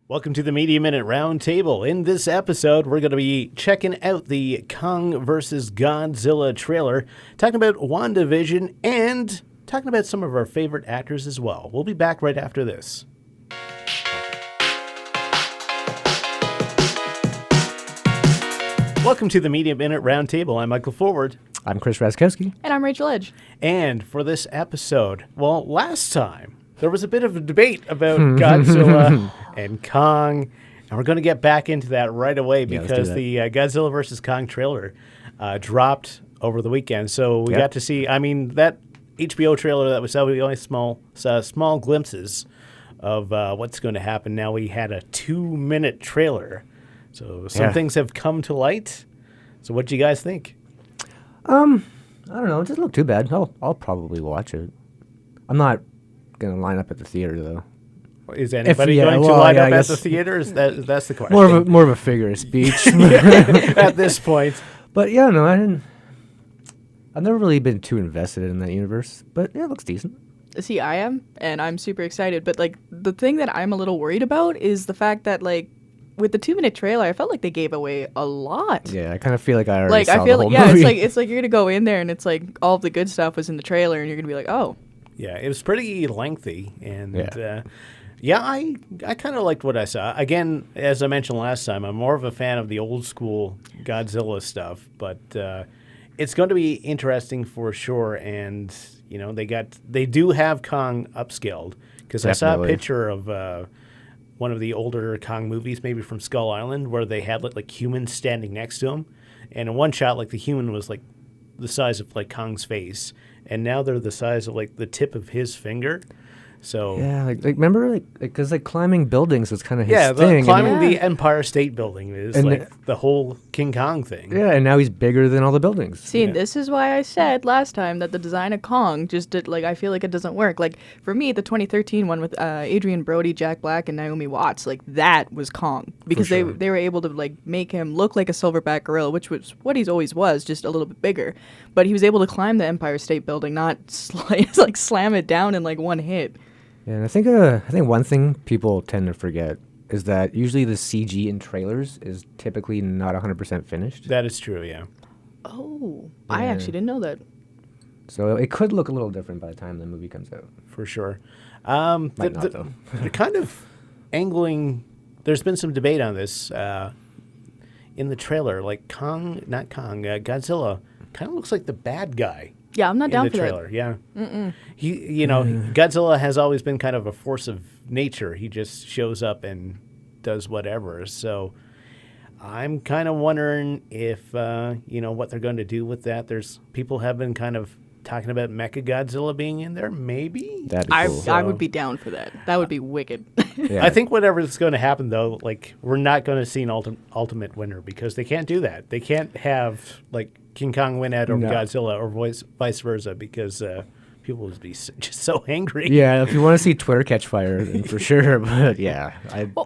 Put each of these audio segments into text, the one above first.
Welcome to the Media Minute Roundtable. In this episode, we're going to be checking out the Kong vs. Godzilla trailer, talking about WandaVision, and talking about some of our favorite actors as well. We'll be back right after this. Welcome to the Media Minute Roundtable. I'm Michael Forward. I'm Chris Raczkowski. And I'm Rachel Edge. And for this episode, well, last time, there was a bit of a debate about Godzilla and Kong, and we're going to get back into that right away because the Godzilla vs. Kong trailer dropped over the weekend. So we got to see, that HBO trailer that was out, we only saw small glimpses of what's going to happen. Now we had a 2-minute trailer. So some things have come to light. So what do you guys think? I don't know. It doesn't look too bad. I'll probably watch it. I'm not going to line up at the theater, though. Is anybody going to line up at the theater? That's the question. More of a figure of speech at this point. But yeah, no, I've never really been too invested in that universe. But yeah, it looks decent. See, I am, and I'm super excited. But like the thing that I'm a little worried about is the fact that with the 2-minute trailer, I felt like they gave away a lot. Yeah, I kind of feel like I already saw I feel the whole like movie. it's like you're gonna go in there and it's like all of the good stuff was in the trailer, and you're gonna be like, oh. Yeah, it was pretty lengthy, and I kind of liked what I saw. Again, as I mentioned last time, I'm more of a fan of the old school Godzilla stuff, but it's going to be interesting for sure. And they do have Kong upscaled because I saw a picture of one of the older Kong movies, maybe from Skull Island, where they had like humans standing next to him, and in one shot, like the human was like the size of like Kong's face. And now they're the size of like the tip of his finger. So yeah, remember because climbing buildings was kind of his thing. Climbing the Empire State Building is the whole King Kong thing. Yeah, and now he's bigger than all the buildings. See, and this is why I said last time that the design of Kong just did, I feel like it doesn't work. Like for me, the 2013 one with Adrian Brody, Jack Black, and Naomi Watts, that was Kong because they were able to make him look like a silverback gorilla, which was what he's always was, just a little bit bigger. But he was able to climb the Empire State Building, not slam it down in one hit. Yeah, and I think one thing people tend to forget is that usually the CG in trailers is typically not 100% finished. That is true, yeah. Oh, yeah. I actually didn't know that. So it could look a little different by the time the movie comes out. For sure. Might not, though. They're kind of angling. There's been some debate on this in the trailer. Godzilla kind of looks like the bad guy. Yeah, I'm not down for trailer. that. Yeah, Godzilla has always been kind of a force of nature. He just shows up and does whatever. So I'm kind of wondering if what they're going to do with that. There's people have been kind of talking about Mecha Godzilla being in there. Maybe that'd be cool. I would be down for that. That would be wicked. Yeah. I think whatever's going to happen though, we're not going to see an ultimate winner because they can't do that. They can't have King Kong win out over Godzilla or vice versa because people would be just so angry. Yeah, if you want to see Twitter catch fire, then for sure. But yeah,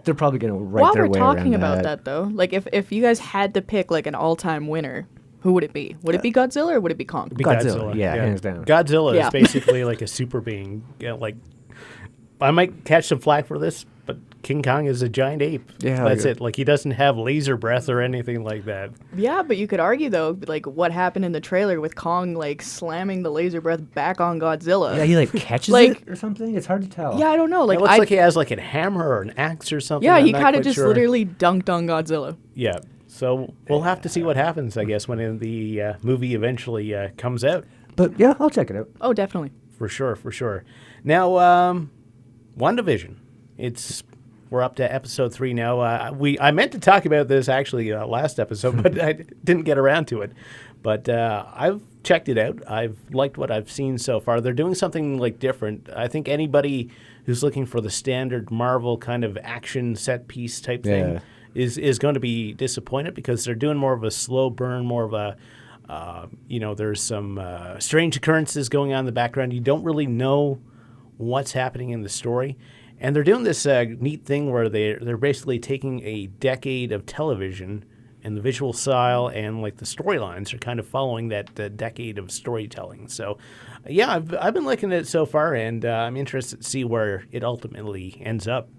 they're probably going to write their way around that. While we're talking about that, though, if you guys had to pick an all-time winner, who would it be? Would it be Godzilla or would it be Kong? Godzilla. Yeah, hands down. Godzilla is basically a super being. I might catch some flack for this, but King Kong is a giant ape. Yeah, that's it. He doesn't have laser breath or anything like that. Yeah, but you could argue though, what happened in the trailer with Kong slamming the laser breath back on Godzilla. Yeah, he catches it or something. It's hard to tell. Yeah, I don't know. It looks like he has a hammer or an axe or something. Yeah, he kind of just literally dunked on Godzilla. Yeah. So we'll have to see what happens, I guess, when the movie eventually comes out. But yeah, I'll check it out. Oh, definitely. For sure. Now, WandaVision. We're up to episode 3 now. I meant to talk about this actually last episode, but I didn't get around to it. But I've checked it out. I've liked what I've seen so far. They're doing something different. I think anybody who's looking for the standard Marvel kind of action set piece type thing is going to be disappointed because they're doing more of a slow burn, more of a there's some strange occurrences going on in the background. You don't really know what's happening in the story. And they're doing this neat thing where they're basically taking a decade of television and the visual style and the storylines are kind of following that decade of storytelling. So, yeah, I've been liking it so far, and I'm interested to see where it ultimately ends up.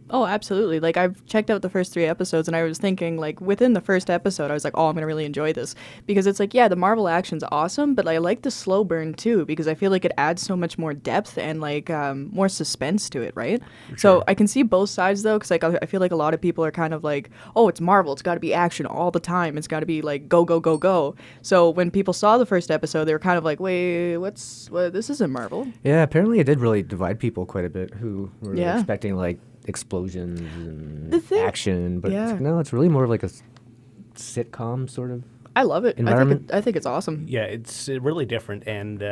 Oh, absolutely. Like, I've checked out the first 3 episodes, and I was thinking, like, within the first episode, I was like, oh, I'm going to really enjoy this. Because it's like, yeah, the Marvel action's awesome, but I like the slow burn, too, because I feel like it adds so much more depth and, like, more suspense to it, right? Sure. So I can see both sides, though, because, like, I feel like a lot of people are kind of like, oh, it's Marvel. It's got to be action all the time. It's got to be, like, go, go, go, go. So when people saw the first episode, they were kind of like, wait, this isn't Marvel. Yeah, apparently it did really divide people quite a bit who were expecting, like, explosions and action, but no, it's really more of like a sitcom sort of. I love it. Environment. I think it's awesome. Yeah, it's really different. And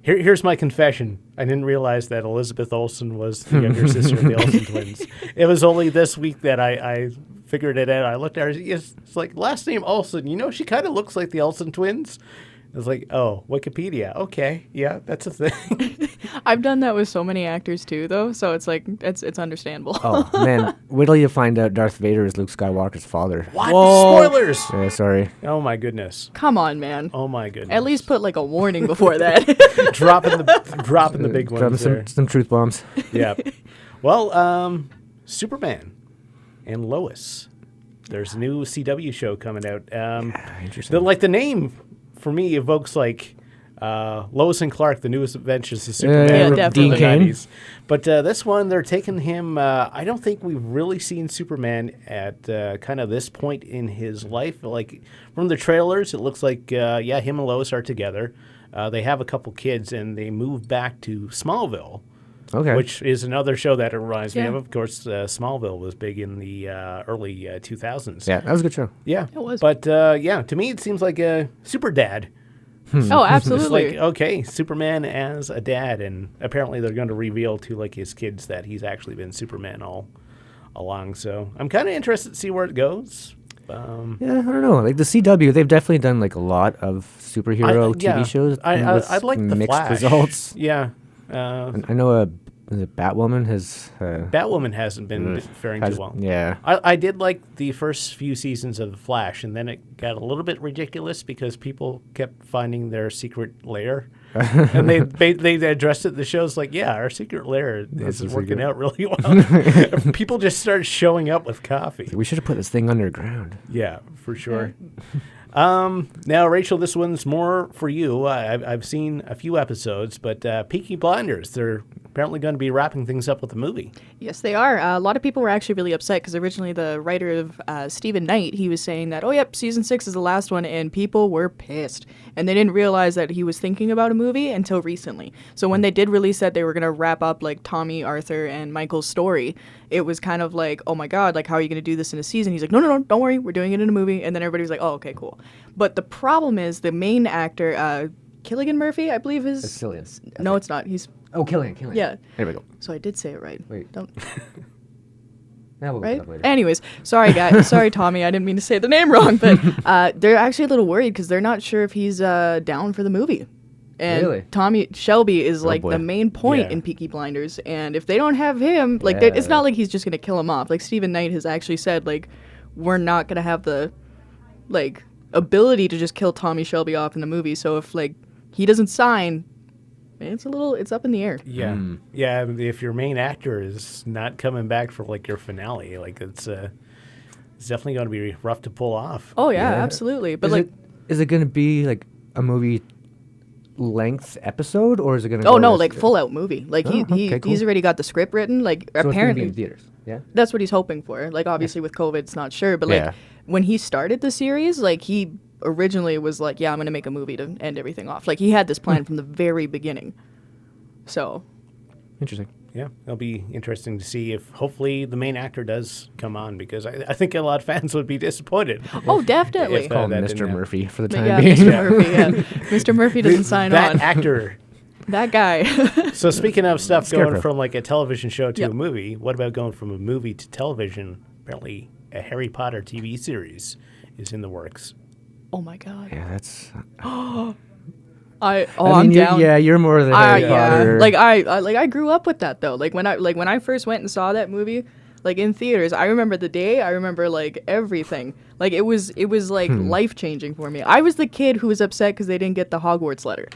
here's my confession: I didn't realize that Elizabeth Olsen was the younger sister of the Olsen twins. It was only this week that I figured it out. I looked at her. It's like last name Olsen. You know, she kind of looks like the Olsen twins. I was like, oh, Wikipedia. Okay, yeah, that's a thing. I've done that with so many actors too, though, so it's like it's understandable. Oh man, wait till you find out Darth Vader is Luke Skywalker's father. What? Whoa. Spoilers! Yeah, sorry. Oh my goodness. Come on, man. Oh my goodness. At least put like a warning before that. dropping the big ones there. Some truth bombs. Yeah. Well, Superman and Lois. There's a new CW show coming out. Interesting. The name for me evokes like Lois and Clark, the newest adventures of Superman from definitely. the 90s. But this one, they're taking him. I don't think we've really seen Superman at kind of this point in his life. Like from the trailers, it looks like him and Lois are together. They have a couple kids, and they move back to Smallville. Okay. Which is another show that it reminds me of. Of course, Smallville was big in the early 2000s. Yeah, that was a good show. Yeah. It was. But, to me, it seems like a super dad. Oh, absolutely. It's like, okay, Superman as a dad, and apparently they're going to reveal to, like, his kids that he's actually been Superman all along. So I'm kind of interested to see where it goes. Yeah, I don't know. Like the CW, they've definitely done, like, a lot of superhero TV shows. I'd like the mixed Flash. results. Yeah. I know Batwoman has... Batwoman hasn't been faring too well. Yeah. I did like the first few seasons of The Flash, and then it got a little bit ridiculous because people kept finding their secret lair. And they addressed it in the shows like, yeah, our secret lair is working out really well. People just started showing up with coffee. We should have put this thing underground. Yeah, for sure. Now, Rachel, this one's more for you. I've seen a few episodes, but Peaky Blinders, they're apparently going to be wrapping things up with the movie. Yes, they are. A lot of people were actually really upset because originally the writer of Stephen Knight, he was saying that, oh, yep, season 6 is the last one, and people were pissed. And they didn't realize that he was thinking about a movie until recently. So when they did release that they were going to wrap up like Tommy, Arthur, and Michael's story, it was kind of like, oh my God, like how are you going to do this in a season? He's like, no, don't worry, we're doing it in a movie. And then everybody was like, oh, okay, cool. But the problem is the main actor, Killian Murphy, I believe is... Cillian. No, it's not. He's... Oh, Killian. Yeah. There we go. So I did say it right. Wait. Don't... We'll right? look it up later. Anyways, sorry, guys. Sorry, Tommy. I didn't mean to say the name wrong, but they're actually a little worried because they're not sure if he's down for the movie. And really? Tommy Shelby is like boy. the main point in Peaky Blinders, and if they don't have him, like it's not like he's just gonna kill him off. Like Stephen Knight has actually said, like we're not gonna have the like ability to just kill Tommy Shelby off in the movie. So if like he doesn't sign, it's up in the air. Yeah, yeah. If your main actor is not coming back for like your finale, like it's definitely going to be rough to pull off. Oh yeah, absolutely. But is it going to be like a movie length episode, or is it going to? Oh no, like full out movie. Like cool. he's already got the script written. Like so apparently it's gonna be in theaters. Yeah, that's what he's hoping for. Like obviously with COVID, it's not sure, but like when he started the series, like he originally was like, yeah, I'm going to make a movie to end everything off. Like he had this plan from the very beginning. So interesting. Yeah, it'll be interesting to see if hopefully the main actor does come on, because I think a lot of fans would be disappointed. Oh, definitely. Call him Mr. Murphy for the time yeah, being. Mr. Murphy, yeah. Mr. Murphy doesn't sign that on. That actor. That guy. So speaking of stuff Scarecrow. going from like a television show to a movie, what about going from a movie to television? Apparently a Harry Potter TV series is in the works. Oh my God. Yeah, that's... I'm down. Yeah, you're more than Harry Potter. Like I grew up with that though. Like when I first went and saw that movie, like in theaters, I remember the day. I remember like everything. Like it was like life changing for me. I was the kid who was upset because they didn't get the Hogwarts letter.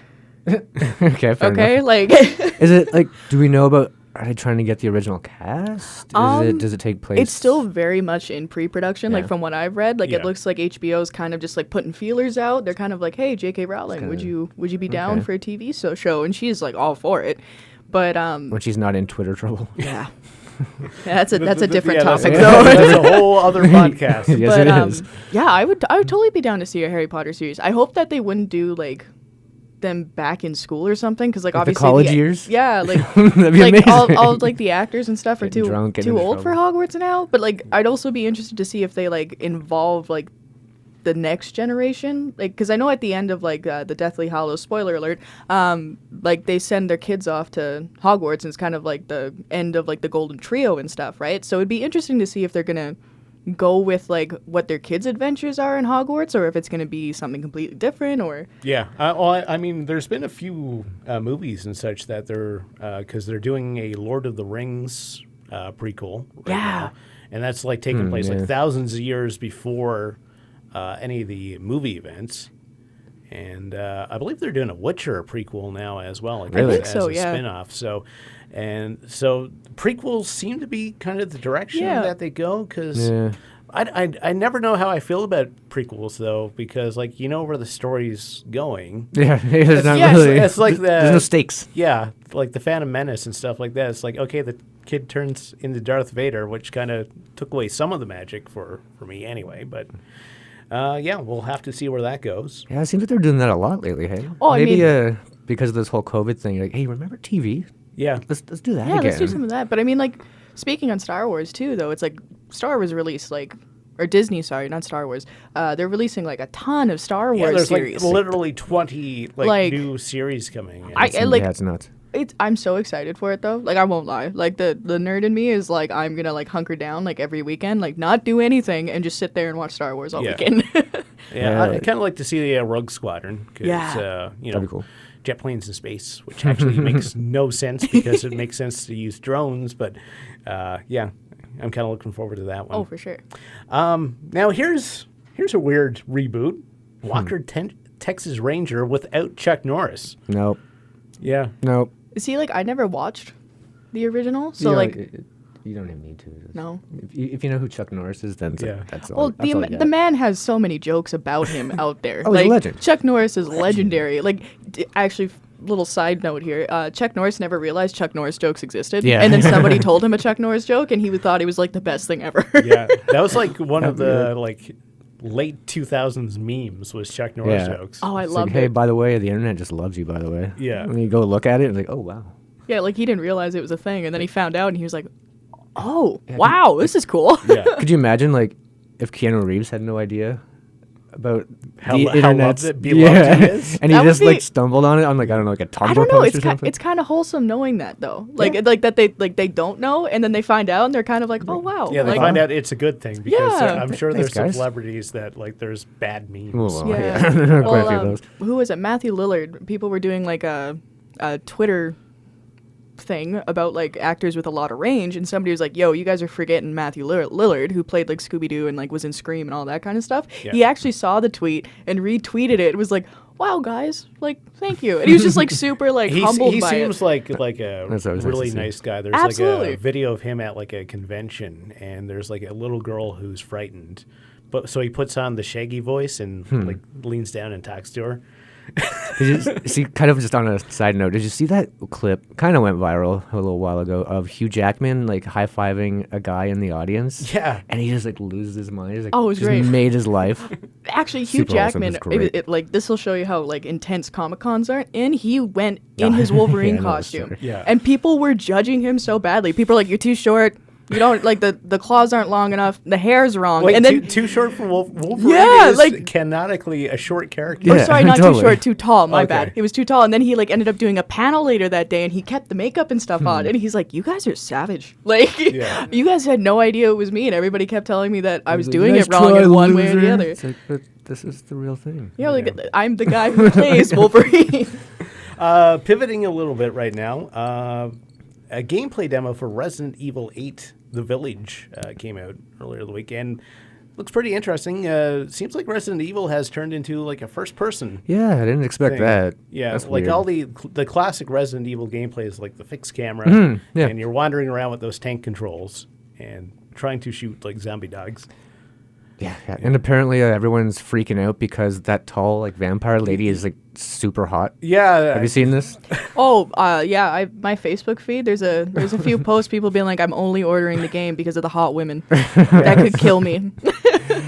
Okay, fair enough. Like is it like? Do we know about Are they trying to get the original cast? Does it take place? It's still very much in pre-production, Yeah. like from what I've read. Like Yeah. it looks like HBO's kind of just like putting feelers out. They're kind of like, hey, J.K. Rowling, would you be down for a TV show? And she's like all for it. But when she's not in Twitter trouble. yeah. That's a different topic that's though. that's a whole other podcast. Yes, But it is. yeah, I would totally be down to see a Harry Potter series. I hope that they wouldn't do like them back in school or something, because like Like the obviously college years? Yeah, like That'd be like amazing. all like the actors and stuff are Getting drunk, getting too into old for trouble. Hogwarts now. But like I'd also be interested to see if they like involve like the next generation, like because I know at the end of like the Deathly Hallows, spoiler alert, like they send their kids off to Hogwarts, and it's kind of like the end of like the Golden Trio and stuff, right? So it'd be interesting to see if they're gonna go with like what their kids' adventures are in Hogwarts, or if it's gonna be something completely different, or Yeah, well, I mean, there's been a few movies and such that they're because they're doing a Lord of the Rings prequel. Right now. And that's like taking place like thousands of years before any of the movie events. And I believe they're doing a Witcher prequel now as well, like Really? I think as so, a yeah. spin-off. So prequels seem to be kind of the direction Yeah. that they go, because Yeah. I never know how I feel about prequels though, because like you know where the story's going. Yeah, it's not Yes, really. it's like the- there's no stakes. Yeah, like the Phantom Menace and stuff like that. It's like, okay, the kid turns into Darth Vader, which kind of took away some of the magic for me anyway. But yeah, we'll have to see where that goes. Yeah, it seems like they're doing that a lot lately. Hey, Oh, I maybe mean- because of this whole COVID thing. Like, hey, remember TV? Yeah, Let's do that yeah, again. let's do some of that. But I mean, like speaking on Star Wars too, though, it's like Star Wars released like. Or Disney, sorry, not Star Wars. They're releasing like a ton of Star yeah. Wars There's series. like literally 20 Like- new series coming. in. I like. Yeah, it's nuts. I'm so excited for it though. Like I won't lie. Like the nerd in me is like I'm gonna like hunker down like every weekend, like not do anything and just sit there and watch Star Wars all Yeah. weekend. yeah, I Yeah. kind of like to see the Rogue Squadron. 'Cause, Yeah. you know, That'd be cool. jet planes in space, which actually makes no sense because it makes sense to use drones. But yeah, I'm kind of looking forward to that one. Oh, for sure. Now here's a weird reboot: Walker Texas Ranger without Chuck Norris. Nope. Yeah, Nope. See, like I never watched the original, so You know, like you don't even need to. no. If you know who Chuck Norris is, then Yeah. that's all. Well, that's all you the got. man has so many jokes about him out there. Oh, he's a like legend. Chuck Norris is legendary. Like actually. Little side note here. Chuck Norris never realized Chuck Norris jokes existed. Yeah. And then somebody told him a Chuck Norris joke, and he thought it was like the best thing ever. yeah, that was like one of That'd be the like late 2000s memes was Chuck Norris Yeah. jokes. Oh, I It's loved like, hey, it. by the way, the internet just loves you. By the way. Yeah. When you go look at it, it's like, oh wow. Yeah, like he didn't realize it was a thing, and then he found out, and he was like, "Oh, Yeah, wow, this is cool." Yeah, Could you imagine like if Keanu Reeves had no idea about How the lo- how internet's beloved he is? and he That would just like be- stumbled on it on like I don't know like a Tumblr I don't know. post It's or something? it's kind of wholesome knowing that though. Like that they don't know, and then they find out, and they're kind of like, "Oh wow." yeah. They like, find out it's a good thing because Yeah. I'm sure Thanks, there's some guys. celebrities that like there's bad memes. Well, Yeah. Quite a few Well, of those. who was it? Matthew Lillard. People were doing like a Twitter thing about like actors with a lot of range, and somebody was like, "Yo, you guys are forgetting Matthew Lillard, who played like Scooby-Doo and like was in Scream and all that kind of stuff." Yeah. He actually saw the tweet and retweeted it. It was like, "Wow, guys, like, thank you." And he was just like super like humbled he by seems it. like a That's always nice really to see. nice guy. There's Absolutely. like a video of him at like a convention, and there's like a little girl who's frightened, but so he puts on the Shaggy voice and like leans down and talks to her. Did you see, kind of just on a side note, did you see that clip? Kind of went viral a little while ago of Hugh Jackman like high fiving a guy in the audience. Yeah. and he just like loses his mind. He's like, Oh, it was just great. made his life. Actually, Hugh Super awesome, Jackman, it's great. like this will show you how like intense Comic Cons are. And he went in his Wolverine Yeah, I know this costume, story. Yeah. and people were judging him so badly. People were like, "You're too short. You don't like the claws aren't long enough. The hair's wrong." Wait, and then too short for Wolverine Yeah, is like- canonically a short character. Or Yeah, sorry, not totally. too short, too tall. My Okay. bad. It was too tall, and then he like ended up doing a panel later that day, and he kept the makeup and stuff on, and he's like, "You guys are savage. Like, Yeah. you guys had no idea it was me, and everybody kept telling me that I was He's like, doing "Nice it wrong try, in one way or the loser." other." It's like, but this is the real thing. You know, like I'm the guy who plays Wolverine. Pivoting a little bit right now, a gameplay demo for Resident Evil 8: The Village came out earlier the weekend. looks pretty interesting. Seems like Resident Evil has turned into like a first-person. Yeah, I didn't expect that. Yeah, that's like weird. all the classic Resident Evil gameplay is like the fixed camera, and you're wandering around with those tank controls and trying to shoot like zombie dogs. Yeah. And apparently everyone's freaking out because that tall like vampire lady is like super hot. Yeah, Have you seen this? Oh, yeah. My Facebook feed. There's a few posts people being like, I'm only ordering the game because of the hot women. That could kill me.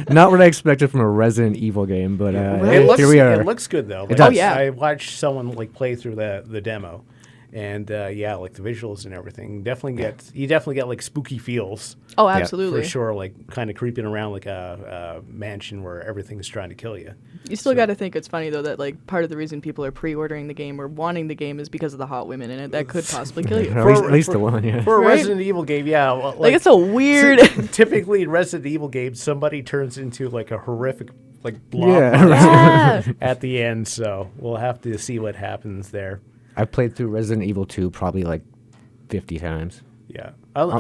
Not what I expected from a Resident Evil game, but Here we are. It looks good though. Like, does. Oh, yeah. I watched someone like play through the demo, and like the visuals and everything. You definitely get like spooky feels. Oh, absolutely. For sure, like kind of creeping around like a mansion where everything's trying to kill you. You still got to think it's funny though that like part of the reason people are pre-ordering the game or wanting the game is because of the hot women in it. That could possibly kill you. At least the one, yeah. For a Right? Resident Evil game, yeah. Well, Like it's a weird. Typically, in Resident Evil games, somebody turns into like a horrific like blob Yeah. at the end. So we'll have to see what happens there. I played through Resident Evil 2 probably like 50 times. Yeah,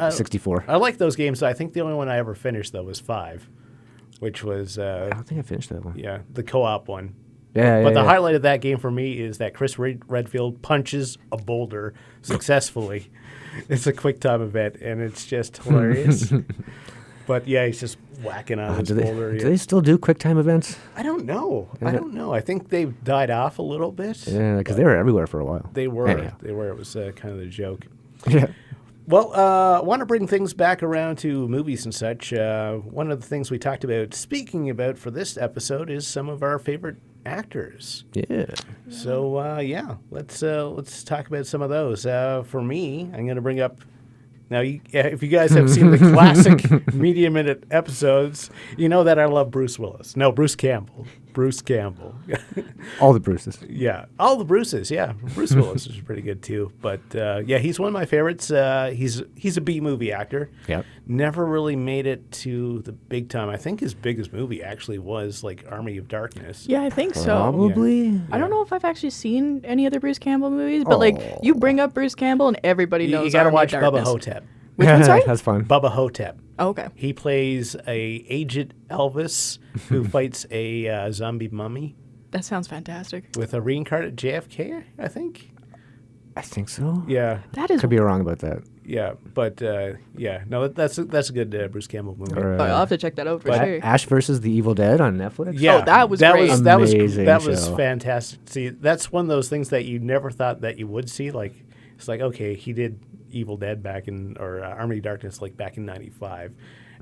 64. I like those games. I think the only one I ever finished though was 5, which was I don't think I finished that one. the co-op one. Yeah, But the yeah. highlight of that game for me is that Chris Redfield punches a boulder successfully. It's a quick time event, and it's just hilarious. But yeah, he's just whacking on this boulder. Do they still do QuickTime events? I don't know. I think they've died off a little bit. Yeah, because they were everywhere for a while. They were. Anyhow. They were. It was kind of the joke. Yeah. Well, I want to bring things back around to movies and such. One of the things we talked about, speaking about for this episode, is some of our favorite actors. Yeah. So let's talk about some of those. For me, I'm going to bring up. Now, if you guys have seen the classic Media Minute episodes, you know that I love Bruce Willis. No, Bruce Campbell. Bruce Campbell. All the Bruces. Yeah, all the Bruces. Yeah, Bruce Willis is pretty good too. But he's one of my favorites. He's a B movie actor. Yep. Never really made it to the big time. I think his biggest movie actually was like Army of Darkness. Yeah, I think so. Probably. Yeah. I don't know if I've actually seen any other Bruce Campbell movies, but like you bring up Bruce Campbell and everybody knows. You got to Army watch of Bubba Darkness. Hotep. Which one, sorry? That's fun. Bubba Hotep. Oh, okay. He plays a aged Elvis who fights a zombie mummy That sounds fantastic. with a reincarnated JFK, I think. I think so. Yeah, That is. Could be wrong about that. yeah, but no, that's a good Bruce Campbell movie. Or, Oh, I'll have to check that out for A- sure. Ash versus the Evil Dead on Netflix? Yeah, Oh, that was great. Amazing that was show. fantastic. See, that's one of those things that you never thought that you would see. Like, it's like, okay, he did Evil Dead Army of Darkness like back in '95,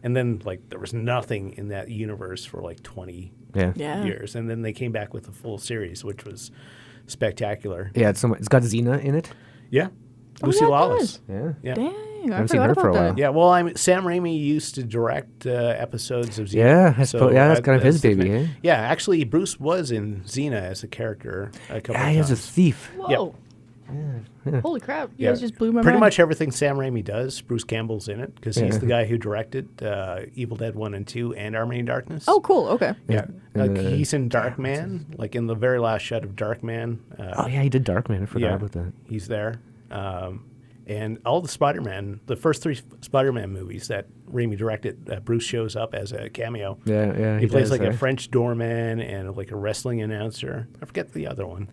and then like there was nothing in that universe for like 20 Yeah. years, and then they came back with a full series, which was spectacular. Yeah, it's got Xena in it. Yeah, Oh, Lucy yeah, it Lawless. does. Yeah. Yeah. Dang, I Haven't seen forgot her for a about while. that. Yeah, well, Sam Raimi used to direct episodes of Xena. Yeah, that's kind of his that's the baby, thing. eh? Yeah, actually, Bruce was in Xena as a character a couple Yeah, of he was a times. thief. Whoa. Holy crap. You Yeah, guys just blew my pretty mind. much everything Sam Raimi does, Bruce Campbell's in it because he's Yeah. the guy who directed Evil Dead 1 and 2 and Army of Darkness. Oh, cool. Okay. yeah. Like, Uh, he's in Darkman, like in the very last shot of Darkman. Oh, yeah, he did Darkman. I forgot yeah, about that. he's there. And all the Spider-Man, the first 3 Spider-Man movies that Raimi directed, Bruce shows up as a cameo. Yeah, He plays does, like a French doorman and like a wrestling announcer. I forget the other one.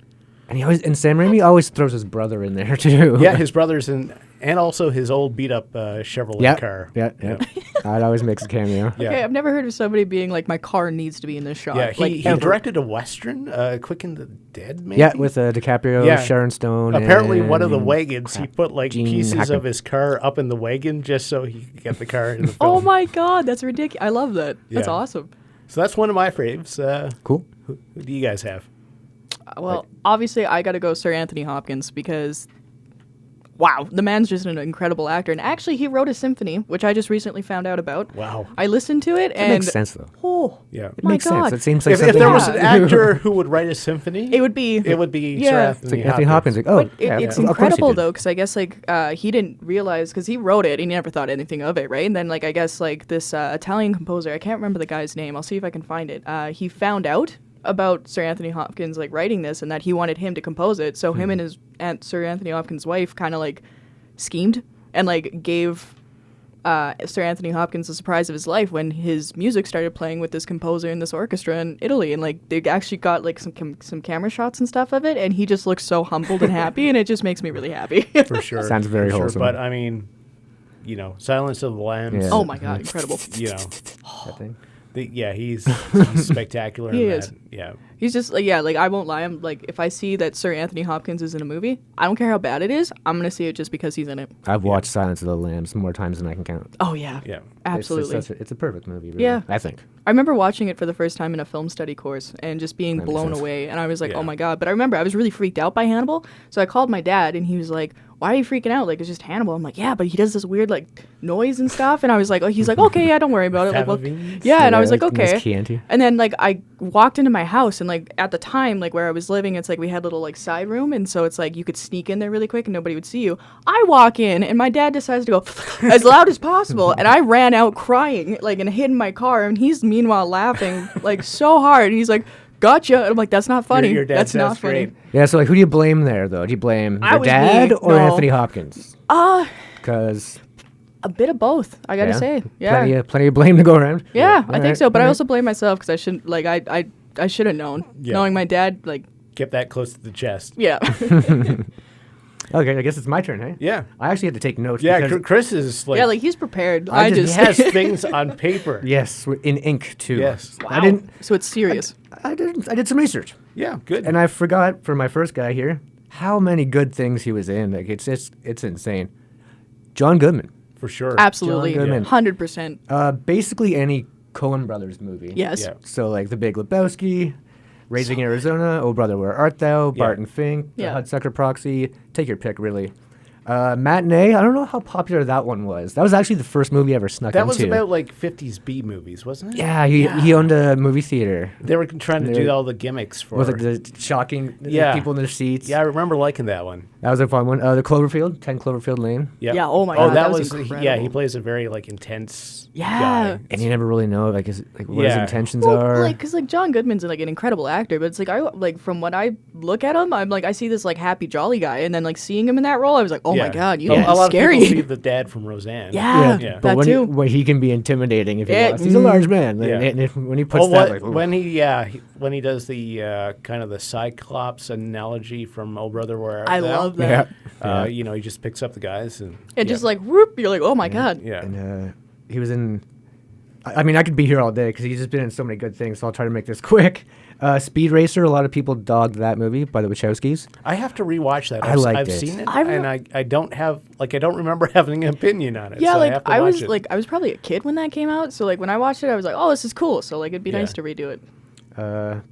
And Sam Raimi always throws his brother in there too. Yeah, his brothers and also his old beat up Chevrolet car. Yeah. That always makes a cameo. Yeah. Okay, I've never heard of somebody being like, my car needs to be in this shot. Yeah, like, he ever. directed a Western, Quick and the Dead, maybe? Yeah, with DiCaprio, Yeah. Sharon Stone. Apparently, one of the and wagons, he put like Gene pieces Hackman. of his car up in the wagon just so he could get the car in the film. Oh my God, that's ridiculous. I love that. That's Yeah. awesome. So that's one of my faves. Cool. Who do you guys have? Well, obviously, I got to go Sir Anthony Hopkins because, wow, the man's just an incredible actor. And actually, he wrote a symphony, which I just recently found out about. Wow. I listened to it, It and makes sense though. oh, Yeah. It my makes God. sense. It seems like If something there was an Yeah. actor who would write a symphony, it would be. Sir Yeah. Anthony It's like Anthony Hopkins. Like, oh, But yeah, it's of course he incredible did. though, because I guess like he didn't realize because he wrote it, he never thought anything of it, right? And then like I guess like this Italian composer, I can't remember the guy's name. I'll see if I can find it. He found out about Sir Anthony Hopkins like writing this, and that he wanted him to compose it. So him and his Sir Anthony Hopkins' wife kind of like schemed and like gave Sir Anthony Hopkins the surprise of his life when his music started playing with this composer in this orchestra in Italy, and like they actually got like some camera shots and stuff of it, and he just looks so humbled and happy, and it just makes me really happy. For sure. Sounds very wholesome. But I mean, you know, Silence of the Lambs. Yeah. Oh my God, incredible. You know, that thing. he's spectacular. He in is. That. Yeah. He's just like, yeah, like I won't lie. I'm like, if I see that Sir Anthony Hopkins is in a movie, I don't care how bad it is. I'm gonna see it just because he's in it. I've watched Silence of the Lambs more times than I can count. Oh yeah, Yeah. absolutely. It's a perfect movie. Really, Yeah. I think. I remember watching it for the first time in a film study course and just being That makes blown sense. away. And I was like, Yeah. oh my God. But I remember I was really freaked out by Hannibal. So I called my dad and he was like, why are you freaking out? Like, it's just Hannibal. I'm like, yeah, but he does this weird like noise and stuff. And I was like, oh, he's like, okay, yeah, don't worry about it. Like, well, Favavines? yeah. And I was like, Miss okay. Chianti. And then like I walked into my house and like at the time, like where I was living, it's like we had a little like side room. And so it's like you could sneak in there really quick and nobody would see you. I walk in and my dad decides to go as loud as possible. And I ran out crying like and hid in my car. And he's meanwhile laughing like so hard. And he's like, gotcha. And I'm like, that's not funny. Your dad That's not sounds funny. great. Yeah. So like, who do you blame there though? Do you blame I your was dad me. or No. Anthony Hopkins? Because A bit of both, I gotta say. Yeah. plenty of blame to go around. Yeah, I All think right, so. But I all right. also blame myself because I shouldn't. Like, I should have known. Yeah. Knowing my dad, like, Kept that close to the chest. yeah. Okay, I guess it's my turn, hey? Yeah. I actually had to take notes. Yeah. because- Chris is like. Yeah, like he's prepared. I I just- he just. has things on paper. Yes, in ink too. Yes. I didn't. So it's serious. I did some research, Yeah. Good. and I forgot for my first guy here how many good things he was in. Like it's insane. John Goodman. For sure. Absolutely. John Goodman. 100%. Basically any Coen Brothers movie. Yes. Yeah. So like The Big Lebowski, Raising Arizona, Oh Brother Where Art Thou, Yeah. Barton Fink, The Yeah. Hudsucker Proxy. Take your pick, really. Matinee. I don't know how popular that one was. That was actually the first movie I ever snuck That into. was about like 50s B movies, wasn't it? Yeah, he owned a movie theater. They were trying to do all the gimmicks for. With like the shocking Yeah. people in their seats. Yeah, I remember liking that one. That was a fun one. The Cloverfield, 10 Cloverfield Lane. Yep. Yeah, oh my God, that was yeah. incredible. He plays a very like intense. Yeah. guy. And you never really know like what his Yeah. intentions Well, are. like, cause like John Goodman's like an incredible actor, but it's like I like from what I look at him, I'm like I see this like happy jolly guy, and then like seeing him in that role, I was like, oh Yeah. my God, you A- know, a lot scary. of people see the dad from Roseanne. Yeah. Yeah. But That too. when he can be intimidating if he Yeah, wants. He's a large man. Yeah. And when he puts Oh, that, like, ooh. when he does the kind of the Cyclops analogy from Oh Brother Where Art I Thou? love that. Yeah. You know, he just picks up the guys and And just like whoop, you're like, oh my God. yeah. And he was in. I mean, I could be here all day because he's just been in so many good things. So I'll try to make this quick. Speed Racer. A lot of people dogged that movie by the Wachowskis. I have to rewatch that. I liked I've it. seen it, I re- and I don't have I don't remember having an opinion on it. Yeah, so like I, have to I watch was it. like I was probably a kid when that came out, so like when I watched it, I was like, oh, this is cool. So like it'd be Yeah. nice to redo it.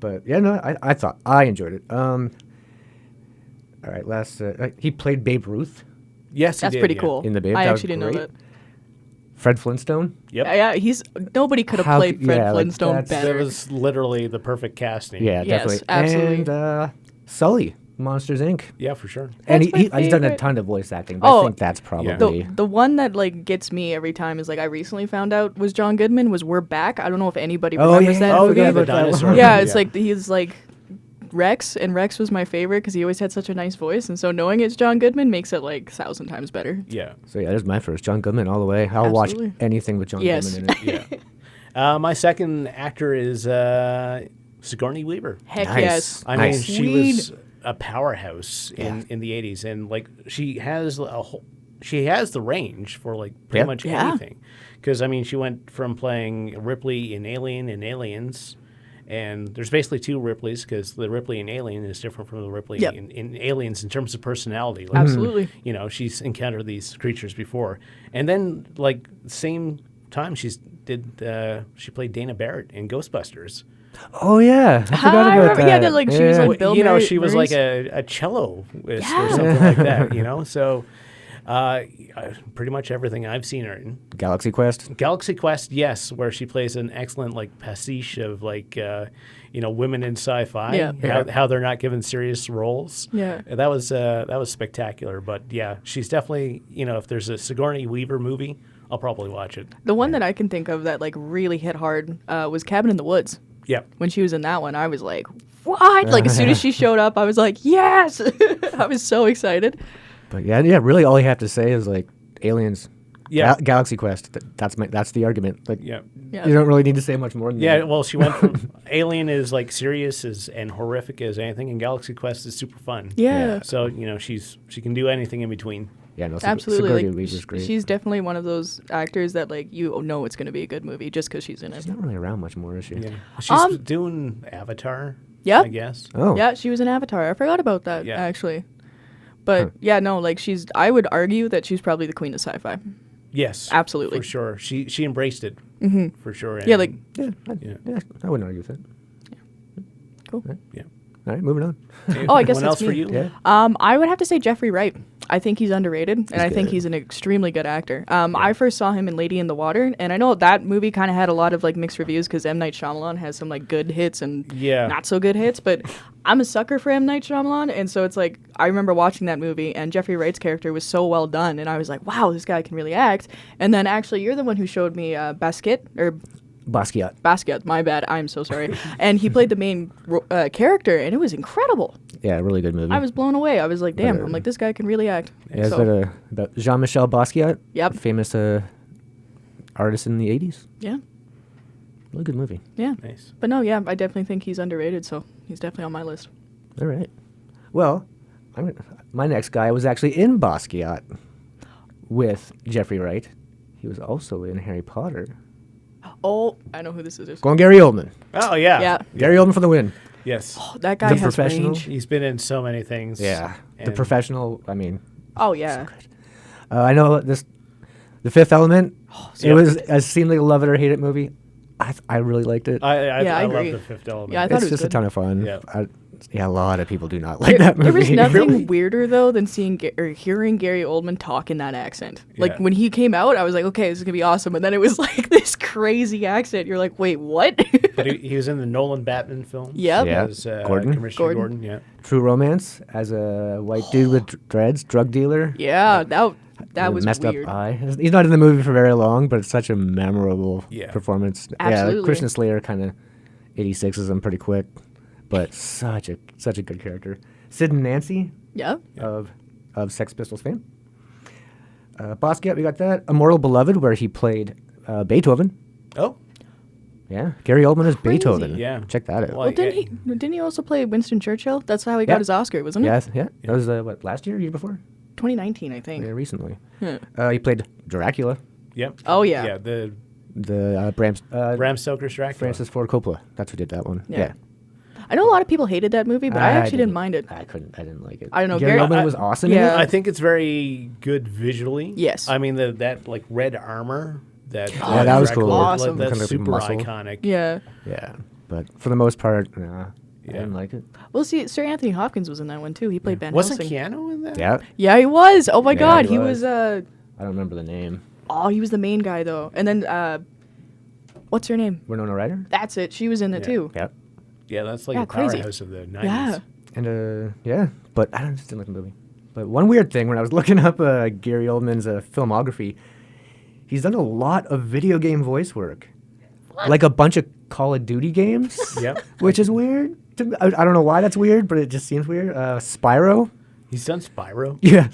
But yeah, no, I thought I enjoyed it. All right, last he played Babe Ruth yes, he That's did, pretty yeah. cool. in The Babe. I That was actually didn't know great. that. Fred Flintstone. Yep. Yeah, he's nobody could have How played c- Fred yeah, like, Flintstone that's- That better. was literally the perfect casting. Yeah, Yes, definitely. absolutely. And Sully, Monsters Inc. Yeah, for sure. And That's my he's done a favorite. ton of voice acting. But Oh, I think that's probably. the one that like gets me every time is like I recently found out was John Goodman was We're Back. I don't know if anybody Oh, remembers yeah. that Oh, movie. yeah, the about that one. dinosaur. Yeah, it's like he's like Rex, and Rex was my favorite because he always had such a nice voice, and so knowing it's John Goodman makes it like 1,000 times better. Yeah. So yeah, there's my first. John Goodman all the way. I'll Absolutely. watch anything with John Yes. Goodman in it. Yeah. My second actor is Sigourney Weaver. Heck Nice. yes. I Nice. mean, she was a powerhouse in the 80s, and like she has the range for like pretty Yeah. much Yeah. anything. Because I mean, she went from playing Ripley in Alien and Aliens, and there's basically two Ripleys because the Ripley in Alien is different from the Ripley Yep. in Aliens in terms of personality. Like, Absolutely. you know, she's encountered these creatures before, and then like same time she played Dana Barrett in Ghostbusters. Oh yeah, I forgot I about remember- that. yeah, that, like, she was, like, Well, Bill you know, Murray- she was Murray's- like a celloist or Yeah. something like that, you know? So pretty much everything I've seen her in. Galaxy Quest. Galaxy Quest, yes, where she plays an excellent like pastiche of like, women in sci-fi, Yeah. how they're not given serious roles. Yeah. That was spectacular. But yeah, she's definitely, if there's a Sigourney Weaver movie, I'll probably watch it. The one that I can think of that like really hit hard was Cabin in the Woods. Yep. When she was in that one, I was like, what? Like as soon as she showed up, I was like, yes. I was so excited. But yeah, really all you have to say is like Aliens, Yeah. Galaxy Quest. That's the argument. Like, Yeah. you don't really need to say much more than that. Yeah, well, she went from Alien is like serious and horrific as anything, and Galaxy Quest is super fun. Yeah. So she can do anything in between. Yeah, no, Absolutely. Sigourney Like, Weaver's great. she's definitely one of those actors that like you know it's going to be a good movie just because she's in it. She's not really around much more, is she? Yeah. She's doing Avatar. Yep. I guess. Oh. Yeah, she was in Avatar. I forgot about that actually. But yeah, no, like I would argue that she's probably the queen of sci-fi. Yes. Absolutely. For sure. She embraced it. For sure. Yeah, like Yeah, I wouldn't argue with it. cool. Yeah. All right, moving on. Oh, I guess What that's else for me. you? Yeah. I would have to say Jeffrey Wright. I think he's underrated, and I think good. he's an extremely good actor. I first saw him in Lady in the Water, and I know that movie kind of had a lot of like mixed reviews because M. Night Shyamalan has some like good hits and not so good hits, but I'm a sucker for M. Night Shyamalan, and so it's like I remember watching that movie, and Jeffrey Wright's character was so well done, and I was like, wow, this guy can really act. And then actually, you're the one who showed me Basquiat, my bad, I'm so sorry. And he played the main character, and it was incredible. Yeah, really good movie. I was blown away. I was like, damn, I'm like, this guy can really act. Yeah, So- is that about Jean-Michel Basquiat? Yep. Famous artist in the 80s. Yeah, Really good movie. yeah. Nice. But no, yeah, I definitely think he's underrated, so he's definitely on my list. All right. Well, my next guy was actually in Basquiat with Jeffrey Wright. He was also in Harry Potter. Oh, I know who this is. Going Gary Oldman. Oh yeah. Yeah. Gary Oldman for the win. Yes. Oh, that guy The has Professional? range. He's been in so many things. Yeah. The And- Professional, I mean, Oh, yeah. I know The Fifth Element, it Yep. was a seemed like a love it or hate it movie. I really liked it. I Yeah, I love agree. The Fifth Element. Yeah, I thought It's it was just a good. ton of fun. Yeah. A lot of people do not like that movie. There was nothing Really? weirder though than seeing or hearing Gary Oldman talk in that accent. Like Yeah. when he came out, I was like, okay, this is gonna be awesome. And then it was like this crazy accent. You're like, wait, what? But he was in the Nolan Batman film. Yep. Yeah. As Gordon? Commissioner Gordon. Yeah. True Romance as a white dude with dreads, drug dealer. Yeah, that with a was messed weird. up eye. He's not in the movie for very long, but it's such a memorable performance. Absolutely. Yeah, Christian Slater kind of 86s him pretty quick, but such a good character. Sid and Nancy Yeah. of Sex Pistols fame. Basquiat, we got that. Immortal Beloved, where he played Beethoven. Oh. Yeah, Gary Oldman is Crazy. Beethoven. Yeah. Check that out. Well, Well, didn't he also play Winston Churchill? That's how he Yeah. got his Oscar, wasn't it? Yes, yeah. That was what, last year, year before? 2019, I think. Yeah, recently. Hmm. He played Dracula, Yep. Oh, yeah. Yeah. The the Bram Stoker's Dracula. Francis Ford Coppola. That's who did that one. Yeah. Yeah. I know a lot of people hated that movie, but I actually didn't mind it. I didn't like it. I don't know, Gary Gary- Oldman was awesome yeah. in it. I think it's very good visually. Yes. I mean that like red armor. That Yeah, that was Dracula, cool. Awesome. That's Kind of super muscle. iconic. Yeah. Yeah, but for the most part, nah, I Yeah. didn't like it. Well, see, Sir Anthony Hopkins was in that one too. He played Van Wasn't Helsing. Keanu in that? Yeah, Yeah, he was. Oh my Yeah, God, he he was. was. I don't remember the name. Oh, he was the main guy though. And then, what's her name? Winona Ryder. That's it. She was in it Yeah. too. Yeah, Yeah, that's like Yeah, a crazy. powerhouse of the 90s. Yeah. and yeah, but I just didn't like the movie. But one weird thing when I was looking up Gary Oldman's filmography, he's done a lot of video game voice work, like a bunch of Call of Duty games. Yep. Which is weird. To me. I don't know why that's weird, but it just seems weird. Spyro. He's done Spyro. Yeah.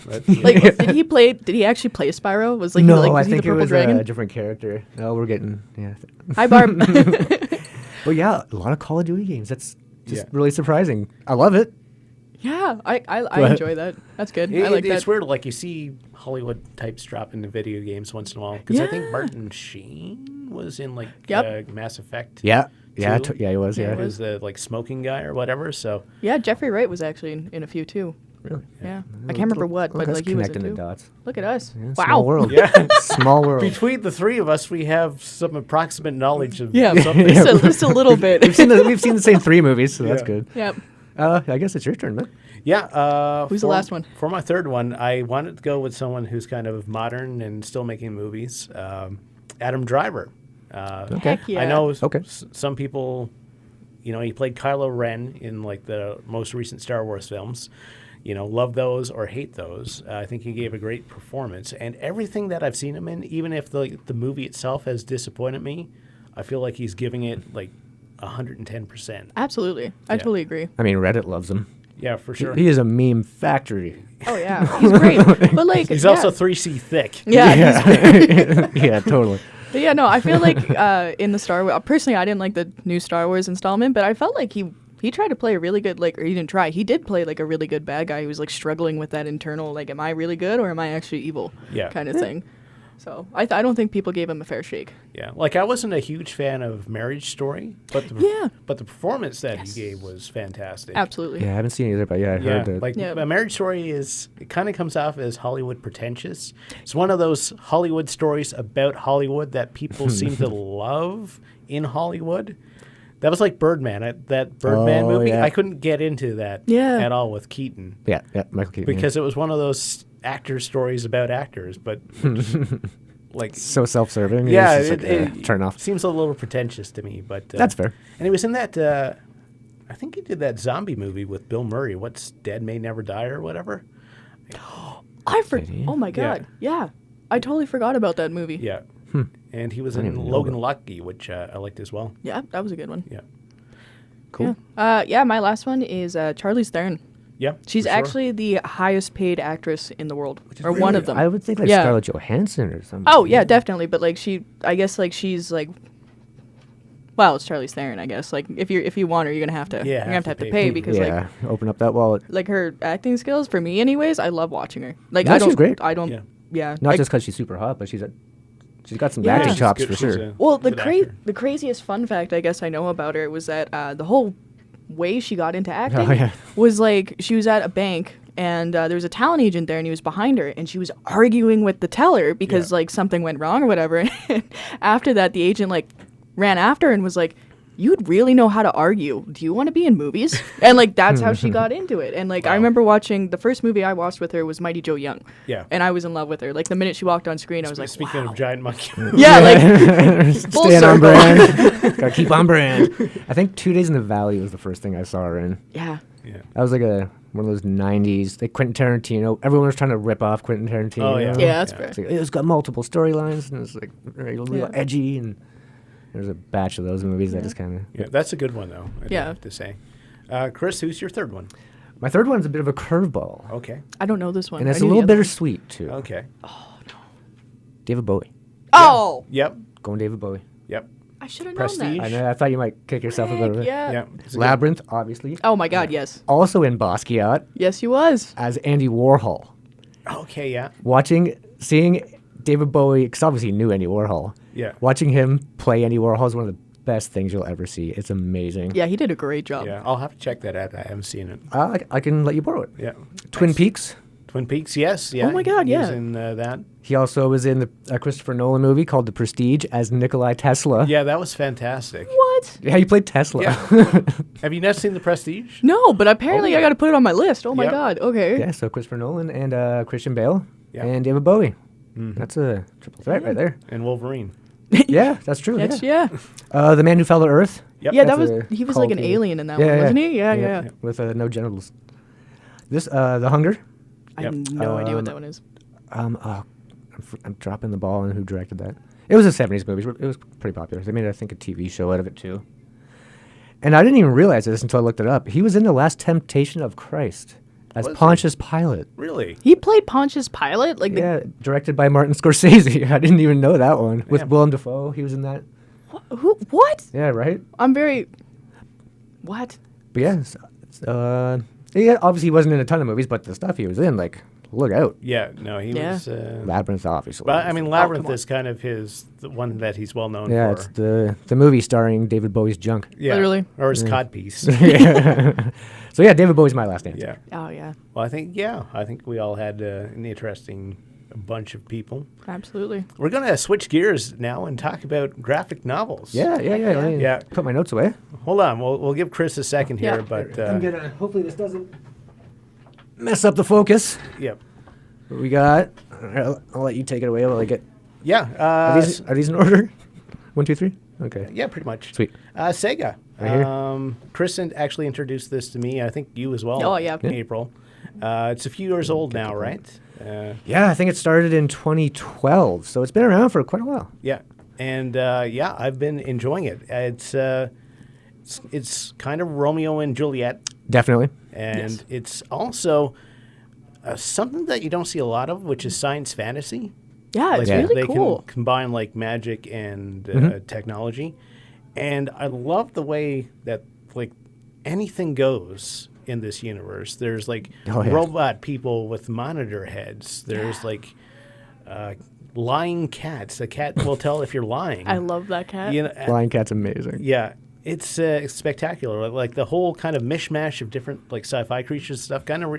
Like, did he actually play Spyro? Was like, No, like, I was he think the it purple was dragon? a different character. No, we're getting Hi, Barb. But yeah, a lot of Call of Duty games. That's just Yeah. really surprising. I love it. Yeah, I ahead. enjoy that. That's good. I like It's that. weird, like you see Hollywood types drop into video games once in a while. Because I think Yeah. Martin Sheen was in like Yep. Mass Effect. Yeah. Yeah. Two. Yeah, he was. Yeah, Yeah. he He was the like smoking guy or whatever. So Yeah, Jeffrey Wright was actually in a few too. Really? Yeah, I can't remember what, but like he was in connecting the two. dots. Look at us. Yeah, Wow. Small world. Yeah. Small world. between the three of us, we have some approximate knowledge of Yeah, something. just a little bit. we've seen the same 3 movies, so that's Yeah. good. Yep. I guess it's your turn, man. Yeah. Who's the last one? For my third one, I wanted to go with someone who's kind of modern and still making movies. Adam Driver. Okay. Heck yeah. I know Okay. some people, he played Kylo Ren in like the most recent Star Wars films. Love those or hate those. I think he gave a great performance. And everything that I've seen him in, even if the movie itself has disappointed me, I feel like he's giving it like 110%. Absolutely. I Yeah. totally agree. I mean, Reddit loves him. Yeah, for sure. He is a meme factory. Oh yeah, he's great. But like, He's yeah. also 3C thick. Yeah. Yeah, totally. But yeah, no, I feel like in the Star Wars, personally, I didn't like the new Star Wars installment, but I felt like he tried to play a really good, like, or he didn't try, he did play like a really good bad guy. He was like struggling with that internal, like, am I really good or am I actually evil? Yeah. Kind of thing. So I don't think people gave him a fair shake. Yeah, like I wasn't a huge fan of Marriage Story, but the performance that he gave was fantastic. Absolutely. Yeah, I haven't seen it either, but yeah, I Yeah, heard that. like Yeah. A Marriage Story it kind of comes off as Hollywood pretentious. It's one of those Hollywood stories about Hollywood that people seem to love in Hollywood. That was like Birdman, that Birdman movie. yeah. I couldn't get into that at all with Keaton. Yeah, Michael Keaton. Because it was one of those actor stories about actors, but like so self-serving. yeah, It's just like, turn off. Seems a little pretentious to me, but That's fair. And he was in that. I think he did that zombie movie with Bill Murray. What's Dead May Never Die or whatever. Oh my god. Yeah. I totally forgot about that movie. Yeah, and he was I in didn't even know Logan that. Lucky, which I liked as well. Yeah, that was a good one. Yeah, Cool. Yeah, my last one is Charlize Theron. yeah. She's for sure. actually the highest paid actress in the world, or one of them. I would think like Yeah. Scarlett Johansson or something. Oh yeah, definitely. But like I guess like she's like, well, it's Charlize Theron, I guess. Like if you want her, you're gonna have to. Yeah, you're gonna have to pay pay people. because yeah, open up that wallet. like her acting skills for me, anyways. I love watching her. Like Yeah, I don't. she's great. I don't. Yeah. Yeah. Not I- just because she's super hot, but she's got some Yeah. acting She's chops good. for She's sure. a Well, the good actor. the craziest fun fact I guess I know about her was that the whole way she got into acting Oh, yeah. was like she was at a bank and there was a talent agent there and he was behind her and she was arguing with the teller because Yeah. like something went wrong or whatever. And after that, the agent like ran after her and was like, "You'd really know how to argue. Do you want to be in movies?" And like that's how she got into it. And like I Wow. remember watching the first movie I watched with her was Mighty Joe Young. Yeah. And I was in love with her. Like the minute she walked on screen, I was like, Speaking wow. of giant monkey, Yeah, like full Staying on circle. brand. Gotta keep on brand. I think 2 Days in the Valley was the first thing I saw her in. yeah. yeah, That was like one of those 90s, like Quentin Tarantino. Everyone was trying to rip off Quentin Tarantino. Oh, yeah. Yeah, that's Yeah. fair. It's, like, it's got multiple storylines and it's like very real Yeah. edgy. And there's a batch of those movies that just kind of. yeah, that's a good one though. I Yeah. have to say. Chris, who's your third one? My third one's a bit of a curveball. Okay, I don't know this one. And I it's a knew little the other bittersweet, too. okay, David Bowie. one. Oh, yep, Going David Bowie. yep, I should have known Prestige. I know. I thought you might kick yourself a that. little Heck, bit. yeah. yeah. It's a good- Labyrinth, obviously. Oh my God, yes, Also in Basquiat yes, he was. as Andy Warhol. Okay, yeah, Seeing David Bowie, because obviously he knew Andy Warhol. yeah, Watching him play Andy Warhol is one of the best things you'll ever see. It's amazing. Yeah, he did a great job. yeah. I'll have to check that out. I haven't seen it. I can let you borrow it. Yeah, Twin Nice. Peaks. Twin Peaks, yes, yeah. Oh my God, he was yeah. in that. He also was in the Christopher Nolan movie called The Prestige as Nikolai Tesla. Yeah, that was fantastic. What? Yeah, he played Tesla. Yeah. Have you not seen The Prestige? No, but apparently Oh. I got to put it on my list. Oh my Yep. God. Okay. Yeah, so Christopher Nolan and Christian Bale Yeah. and David Bowie. That's a triple threat right there. And Wolverine. Yeah, that's true. That's, yeah. yeah. The Man Who Fell to Earth. Yep. Yeah, That's that was. a He was call like an to- alien in that Yeah, one, yeah. wasn't he? Yeah, yeah. With no genitals. This The Hunger. I Yep. have no idea what that one is. I'm dropping the ball on who directed that. It was a 70s movie. It was pretty popular. They made, I think, a TV show out of it, too. And I didn't even realize this until I looked it up. He was in The Last Temptation of Christ as Was he? Pontius Pilate. Really? He played Pontius Pilate. Like Yeah, directed by Martin Scorsese. I didn't even know that one. With Yeah. Willem Dafoe, he was in that. who? What? Yeah, right? I'm very. What? But yeah, yeah, obviously he wasn't in a ton of movies, but the stuff he was in, like, look out. Yeah, no, he Yeah. was. Labyrinth, obviously. But I mean, Labyrinth come on. is kind of the one that he's well known Yeah, for. it's the movie starring David Bowie's junk. Yeah, Literally. or his codpiece. So yeah, David Bowie's my last answer. Yeah. Oh yeah. Well, I think we all had an interesting bunch of people. Absolutely. We're gonna switch gears now and talk about graphic novels. Yeah. Let me Yeah. Put my notes away. Hold on, we'll give Chris a second here, Yeah. but I'm gonna. Hopefully this doesn't mess up the focus. yep. What we got? I'll let you take it away while I get. Yeah. Are these in order? 1, 2, 3. Okay. Yeah, pretty much. Sweet. Sega. Right here. Chris actually introduced this to me. I think you as well. Oh, yeah. In April. It's a few years old now, right? Yeah, I think it started in 2012, so it's been around for quite a while. Yeah, and yeah, I've been enjoying it. It's kind of Romeo and Juliet, Definitely. And Yes. it's also something that you don't see a lot of, which is science fantasy. Yeah, it's Like really they cool. can combine like magic and technology, and I love the way that like anything goes in this universe. There's like Oh, yeah. robot people with monitor heads. There's like lying cats. A cat will tell if you're lying. I love that cat. You know, Flying Cat's amazing. yeah, it's spectacular. Like the whole kind of mishmash of different like sci-fi creatures and stuff. Kind of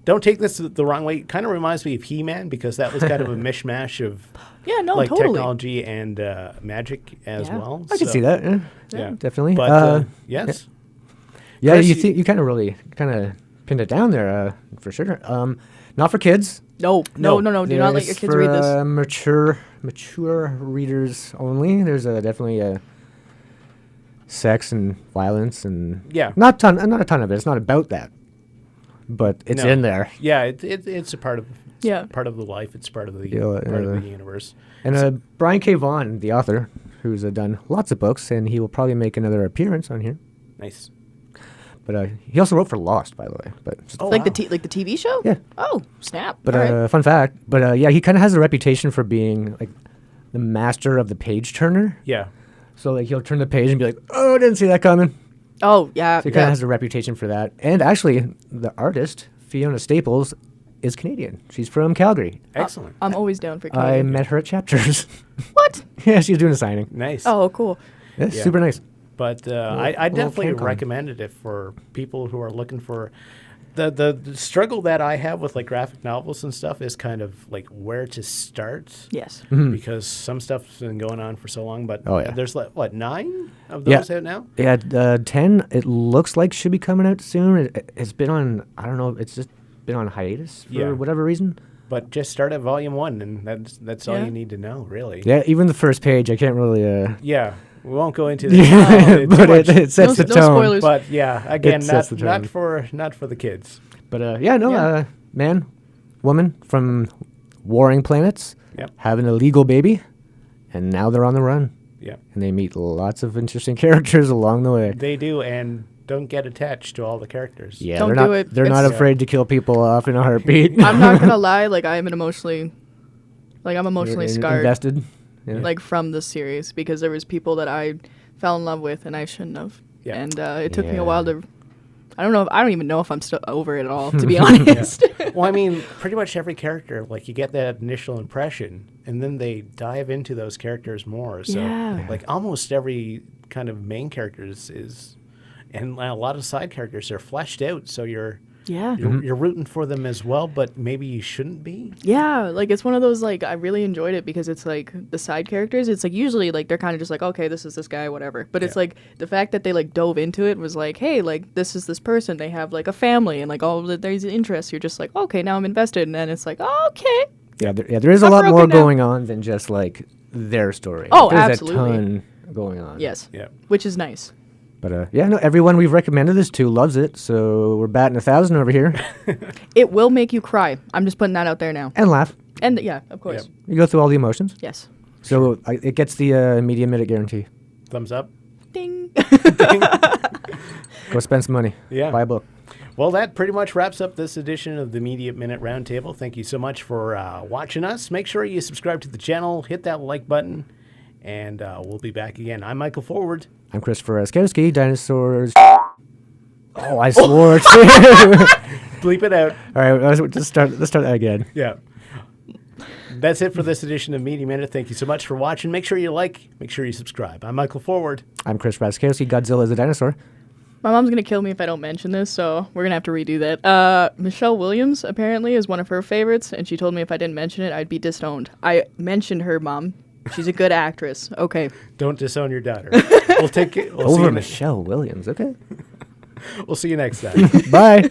don't take this the wrong way. Kind of reminds me of He-Man because that was kind of a mishmash of Yeah, no, like totally. technology and magic as Yeah. well. I can see that. Yeah, Yeah, definitely. But yes, yeah, Chris, you kind of really pinned it down there for sure. Not for kids. No. Do not let There's your kids for, read this. mature readers only. There's definitely sex and violence and Yeah. not a ton of it. It's not about that, but it's No. in there. Yeah, it's a part of Yeah. part of the life. It's part of the Yeah, part of the universe. And Brian K. Vaughan, the author, who's done lots of books, and he will probably make another appearance on here. Nice. But he also wrote for Lost, by the way. But just Oh, Like wow. like the TV show? Yeah. Oh, snap. But All right. fun fact. But yeah, he kind of has a reputation for being like the master of the page turner. Yeah. So like he'll turn the page and be like, "Oh, I didn't see that coming." Oh, yeah. So he kind yeah. of has a reputation for that. And actually, the artist Fiona Staples is Canadian. She's from Calgary. Excellent. I'm always down for I Canada. met her at Chapters. What? Yeah, she's doing a signing. Nice. Oh, cool. Yeah, Yeah. super nice. But I little definitely King Kong. recommended it for people who are looking for the struggle that I have with like graphic novels and stuff is kind of like where to start. Yes. Because some stuff's been going on for so long, but Oh, yeah. there's like what 9 of Yeah. those out now. Yeah, 10. It looks like should be coming out soon. It's been on. I don't know. It's just been on hiatus for Yeah. whatever reason. But just start at volume 1, and that's all Yeah. you need to know, really. Yeah, even the first page, I can't really. Yeah, we won't go into Yeah, too but much. it sets No- the no tone. spoilers. But yeah, again, It sets the tone. not for the kids. But yeah, no, Yeah. man, woman from warring planets Yep. have an illegal baby, and now they're on the run, Yeah, and they meet lots of interesting characters along the way. they do, and don't get attached to all the characters. Yeah, Don't they're not. do it. They're not It's- afraid to kill people off in a heartbeat. I'm not gonna lie. Like I'm emotionally You're scarred. invested. Yeah. Like from this series because there was people that I fell in love with and I shouldn't have. Yeah. And it took me Yeah. a while to. I don't even know if I'm still over it at all. To be honest. Well, I mean, pretty much every character, like you get that initial impression, and then they dive into those characters more. So, Yeah. like almost every kind of main character is, and a lot of side characters are fleshed out. So you're Yeah. you're rooting for them as well, but maybe you shouldn't be. Yeah, like it's one of those like I really enjoyed it because it's like the side characters. It's like usually like they're kind of just like okay, this is this guy, whatever. But it's Yeah. like the fact that they like dove into it was like, hey, like this is this person. They have like a family and like all of these interests. You're just like okay, now I'm invested, and then it's like okay, Yeah, there is a I'm lot more broken down. going on than just like their story. Oh, There's absolutely. a ton going on. yes, Yeah. which is nice. But yeah, no, everyone we've recommended this to loves it, so we're batting 1,000 over here It will make you cry. I'm just putting that out there now. and laugh. And yeah, of course, You go through all the emotions. yes. So it gets the media minute guarantee. Thumbs up. Ding. Go spend some money. Yeah. Buy a book. Well, that pretty much wraps up this edition of the Media Minute Roundtable. Thank you so much for watching us. Make sure you subscribe to the channel, hit that like button, and we'll be back again. I'm Michael Forward. I'm Christopher Raczkowski. Dinosaurs. Oh, I swore too. Bleep it out. All right, let's start that again. Yeah. That's it for this edition of Media Minute. Thank you so much for watching. Make sure you like, make sure you subscribe. I'm Michael Forward. I'm Chris Raczkowski. Godzilla is a dinosaur. My mom's gonna kill me if I don't mention this, so we're gonna have to redo that. Michelle Williams apparently is one of her favorites, and she told me if I didn't mention it, I'd be disowned. I mentioned her, Mom. She's a good actress. Okay. Don't disown your daughter. We'll take it. We'll, see Over you Michelle Williams. Okay. we'll see you next time. Bye.